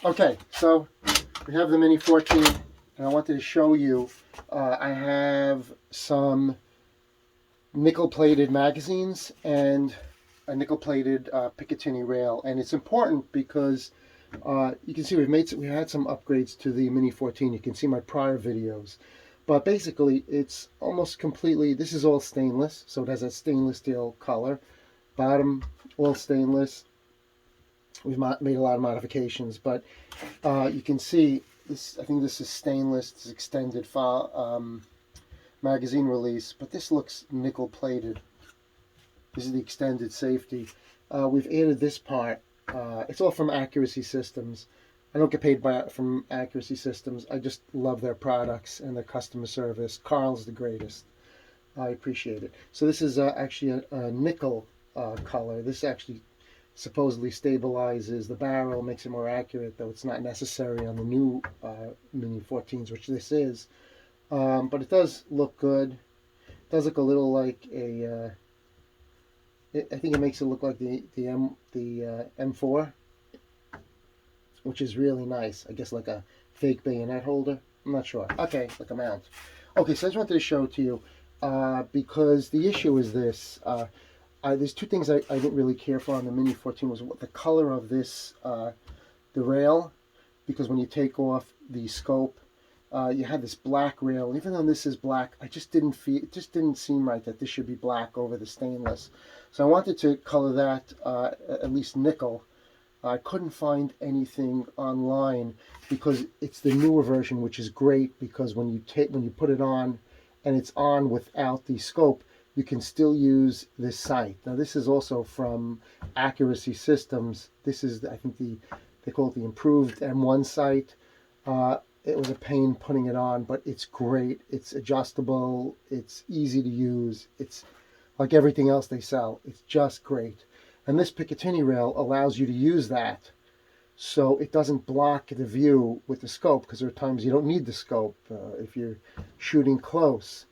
Okay, so we have the Mini-14, and I wanted to show you. I have some nickel-plated magazines and a nickel-plated Picatinny rail, and it's important because you can see we had some upgrades to the Mini-14. You can see my prior videos, but basically it's almost completely. This is all stainless, so it has a stainless steel color. Bottom all stainless. We've made a lot of modifications, but you can see this. I think this is stainless. It's extended file, magazine release, but this looks nickel plated. This is the extended safety. We've added this part. It's all from Accuracy Systems. I don't get paid from Accuracy Systems. I just love their products and their customer service. Carl's the greatest. I appreciate it. So this is actually a nickel color. This actually supposedly stabilizes the barrel, makes it more accurate, though it's not necessary on the new Mini-14s, which this is. But it does look good. It does look a little like a. I think it makes it look like the M4, which is really nice. I guess like a fake bayonet holder. I'm not sure. Okay, like a mount. Okay, so I just wanted to show it to you because the issue is this. There's two things I didn't really care for on the Mini-14 was what the color of this, the rail, because when you take off the scope, you had this black rail. Even though this is black, I just didn't feel, it just didn't seem right that this should be black over the stainless. So I wanted to color that at least nickel. I couldn't find anything online because it's the newer version, which is great because when you put it on, and it's on without the scope, you can still use this sight. Now this is also from Accuracy Systems. This is, I think, they call it the improved M1 sight. It was a pain putting it on, but it's great. It's adjustable. It's easy to use. It's like everything else they sell. It's just great. And this Picatinny rail allows you to use that, so it doesn't block the view with the scope, because there are times you don't need the scope if you're shooting close.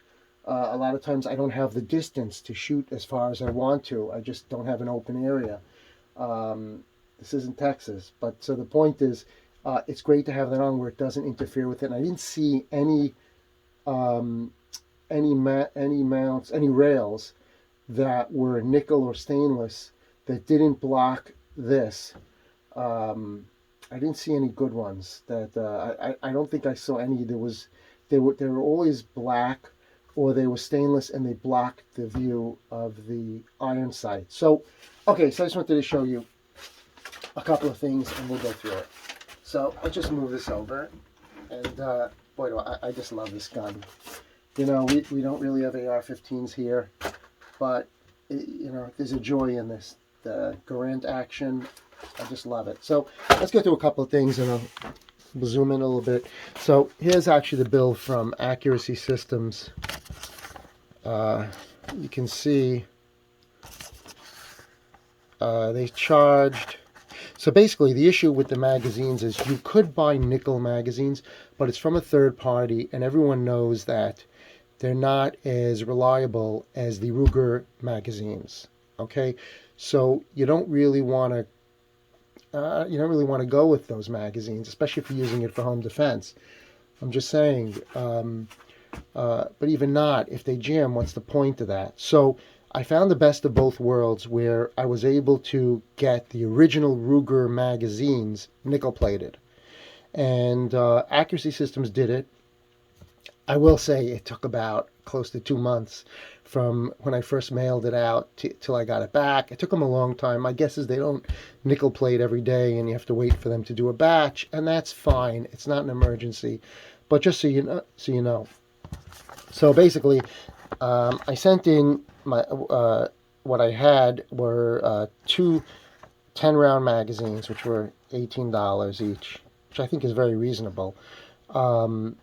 A lot of times I don't have the distance to shoot as far as I want to. I just don't have an open area. This isn't Texas, but so the point is, it's great to have that on where it doesn't interfere with it. And I didn't see any mounts, any rails that were nickel or stainless that didn't block this. I didn't see any good ones. I don't think I saw any. They were always black, or they were stainless and they blocked the view of the iron sight. So, okay, so I just wanted to show you a couple of things and we'll go through it. So I'll just move this over, and boy, do I just love this gun. You know, we don't really have AR-15s here, but you know, there's a joy in this. The Garand action, I just love it. So let's get to a couple of things, and we'll zoom in a little bit. So here's actually the build from Accuracy Systems. You can see they charged. So basically, the issue with the magazines is you could buy nickel magazines, but it's from a third party, and everyone knows that they're not as reliable as the Ruger magazines. Okay, so you don't really want to go with those magazines, especially if you're using it for home defense. I'm just saying. But even not, if they jam, what's the point of that? So I found the best of both worlds, where I was able to get the original Ruger magazines nickel plated, and Accuracy Systems did it. I will say it took about close to 2 months from when I first mailed it out till I got it back. It took them a long time. My guess is they don't nickel plate every day, and you have to wait for them to do a batch, and that's fine. It's not an emergency, but just so you know. So basically, I sent in my what I had were two 10-round magazines, which were $18 each, which I think is very reasonable for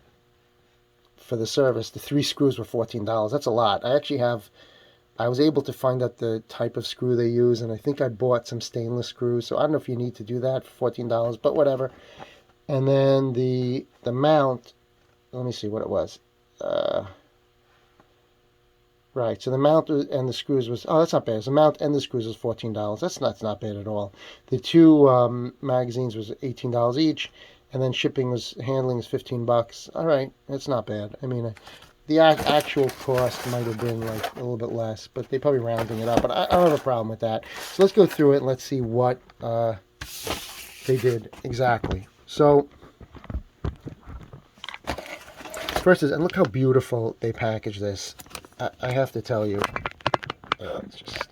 the service. The 3 screws were $14. That's a lot. I was able to find out the type of screw they use, and I think I bought some stainless screws. So I don't know if you need to do that for $14, but whatever. And then the mount, let me see what it was. Right, so the mount and the screws was, oh, that's not bad. So the mount and the screws was $14. That's not bad at all. The two magazines was $18 each, and then handling is $15. All right, that's not bad. I mean, the actual cost might have been like a little bit less, but they probably rounding it up. But I don't have a problem with that. So let's go through it and let's see what they did exactly. So first is, and look how beautiful they package this. I have to tell you, it's just,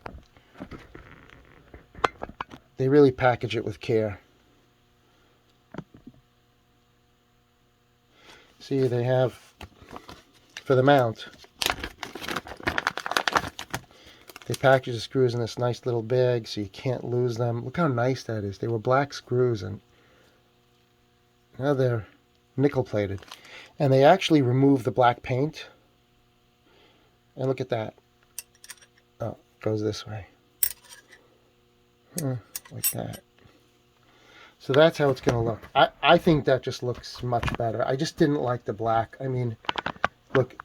they really package it with care. See, they have, for the mount, they package the screws in this nice little bag so you can't lose them. Look how nice that is. They were black screws, and now they're nickel plated. And they actually remove the black paint. And look at that. Oh, it goes this way. Like that. So that's how it's going to look. I think that just looks much better. I just didn't like the black. I mean, look,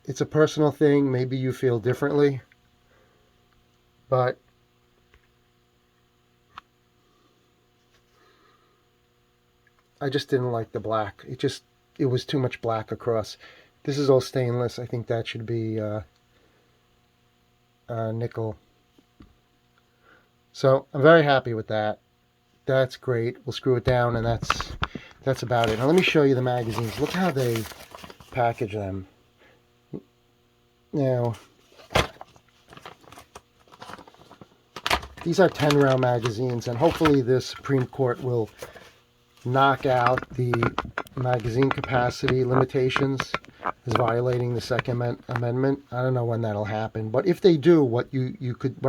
it's a personal thing. Maybe you feel differently. But I just didn't like the black. It was too much black across. This is all stainless. I think that should be nickel. So I'm very happy with that. That's great. We'll screw it down, and that's about it. Now let me show you the magazines. Look how they package them. Now, these are 10-round magazines, and hopefully the Supreme Court will knock out the magazine capacity limitations as violating the Second Amendment. I don't know when that'll happen, but if they do, what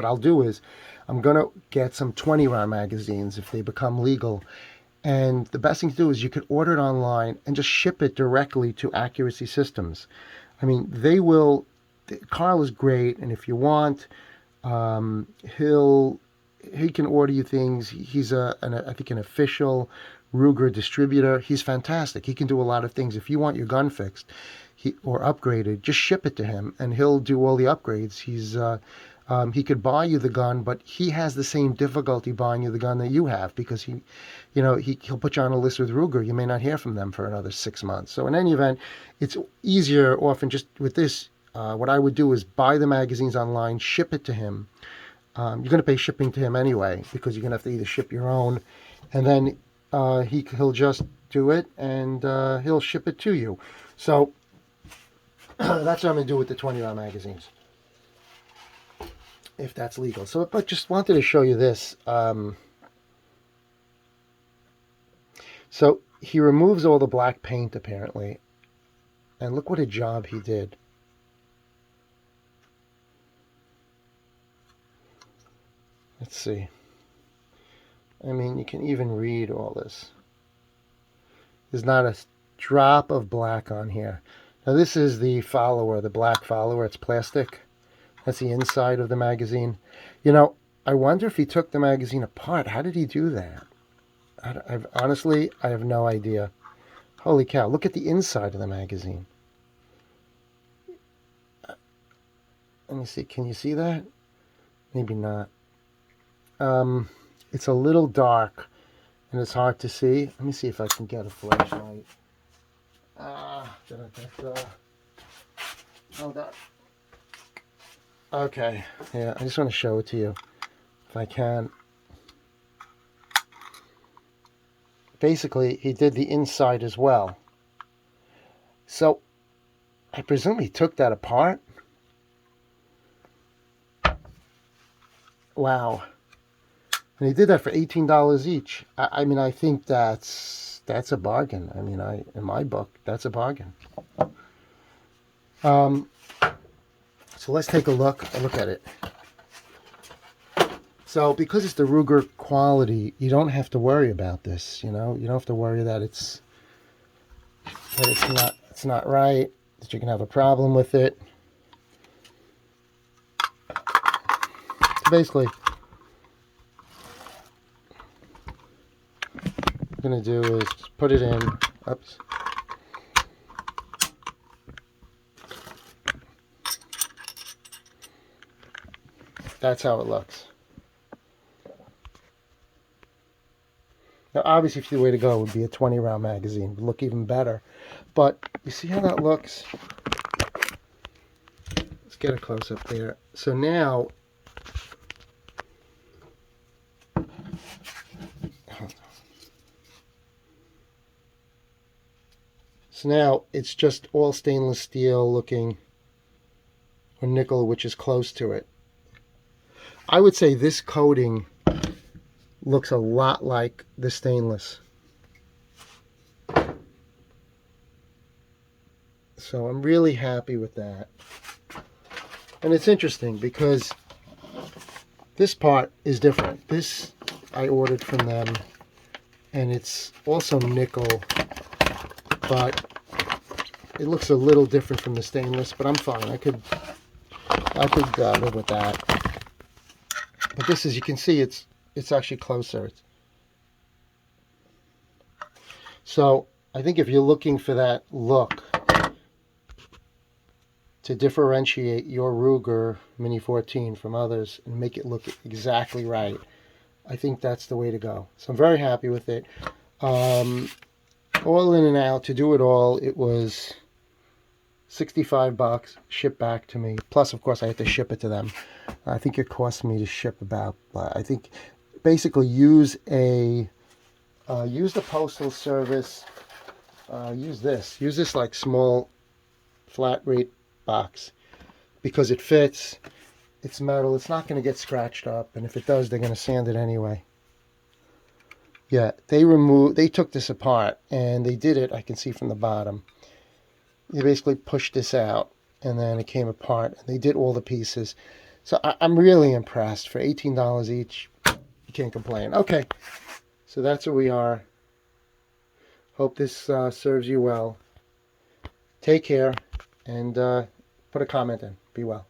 I'll do is I'm gonna get some 20-round magazines if they become legal. And the best thing to do is you could order it online and just ship it directly to Accuracy Systems. I mean, they will. Carl is great, and if you want, he can order you things. He's I think an official Ruger distributor. He's fantastic. He can do a lot of things. If you want your gun fixed or upgraded, just ship it to him, and he'll do all the upgrades. He could buy you the gun, but he has the same difficulty buying you the gun that you have, because he'll put you on a list with Ruger. You may not hear from them for another 6 months. So in any event, it's easier often just with this. What I would do is buy the magazines online, ship it to him. You're going to pay shipping to him anyway, because you're going to have to either ship your own, and then he'll just do it, and he'll ship it to you. So that's what I'm going to do with the 20-round magazines, if that's legal. So, but just wanted to show you this. So he removes all the black paint, apparently, and look what a job he did. Let's see. I mean, you can even read all this. There's not a drop of black on here. Now this is the follower, the black follower. It's plastic. That's the inside of the magazine. You know, I wonder if he took the magazine apart. How did he do that? Honestly, I have no idea. Holy cow, look at the inside of the magazine. Let me see, can you see that? Maybe not. It's a little dark and it's hard to see. Let me see if I can get a flashlight. Hold on. Okay, yeah, I just want to show it to you if I can. Basically, he did the inside as well. So, I presume he took that apart. Wow. And he did that for $18 each. I mean, I think that's a bargain. I mean, in my book, that's a bargain. So let's take a look at it. So because it's the Ruger quality, you don't have to worry about this. You know, you don't have to worry that it's not right, that you can have a problem with it. So basically, what I'm going to do is just put it in. Oops. That's how it looks. Now, obviously, if the way to go would be a 20 round magazine, would look even better. But you see how that looks? Let's get a close up there. So now, it's just all stainless steel looking, or nickel, which is close to it. I would say this coating looks a lot like the stainless. So I'm really happy with that. And it's interesting because this part is different. This I ordered from them, and it's also nickel, but it looks a little different from the stainless, but I'm fine. I could live with that. But this, as you can see, it's actually closer. So I think if you're looking for that look to differentiate your Ruger Mini-14 from others and make it look exactly right, I think that's the way to go. So I'm very happy with it. All in and out, to do it all, it was $65 shipped back to me. Plus, of course, I had to ship it to them. I think it cost me to ship about, I think, basically use the postal service. Use this like small flat rate box because it fits. It's metal. It's not going to get scratched up, and if it does, they're going to sand it anyway. Yeah, they took this apart, and they did it, I can see from the bottom. They basically pushed this out, and then it came apart, and they did all the pieces. So I'm really impressed. For $18 each, you can't complain. Okay, so that's where we are. Hope this serves you well. Take care, and put a comment in. Be well.